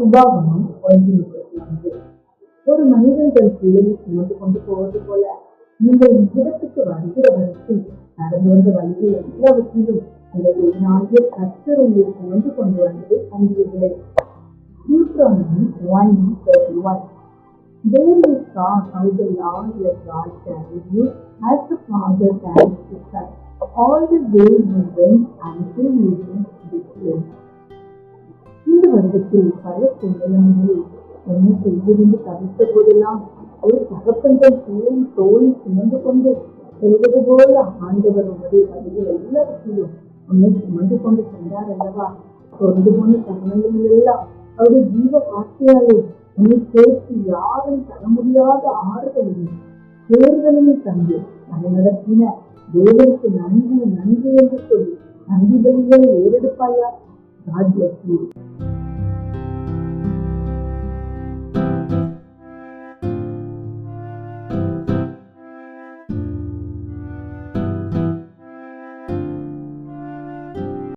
உபாகமம் 1:34. ஒரு மனிதன் தன் பிள்ளையை சுமந்து கொண்டு போவது போல நீங்கள் இடத்துக்கு வருகிற வரைக்கும் நடந்து வந்த வழிகள் எல்லாவற்றிலும் உங்கள் தேவனாகிய கர்த்தர் உங்களை சுமந்து கொண்டு வந்ததை கண்டீர்களே. Deuteronomy 1:31. There you saw how the Lord your God carried you as the father carries his son, all the way you went until you reached this place. இந்த வருடத்தில் பல சூழ்நிலைகளில் என்ன செய்திருந்து தவிர்த்த போதெல்லாம் ஒரு தகப்பன்கள் பிள்ளை தோல் சுமந்து கொண்டு செல்வது போல ஆண்டவர் உங்களுடைய வழிகள் எல்லாவற்றிலும் உன்னை சுமந்து கொண்டு சென்றார் அல்லவா. சொந்து போன தருணங்களில் எல்லாம் அவருடைய ஜீவ வார்த்தையாலே உன்னை சேர்த்து யாரும் தர முடியாத ஆறுதலையும் தேர்தலையும் தந்து அதை நடத்தின தேவனுக்கு நன்றி நன்றி என்று சொல்லி நன்றி பலிகளை ஏறெடுப்பாயா. God bless you.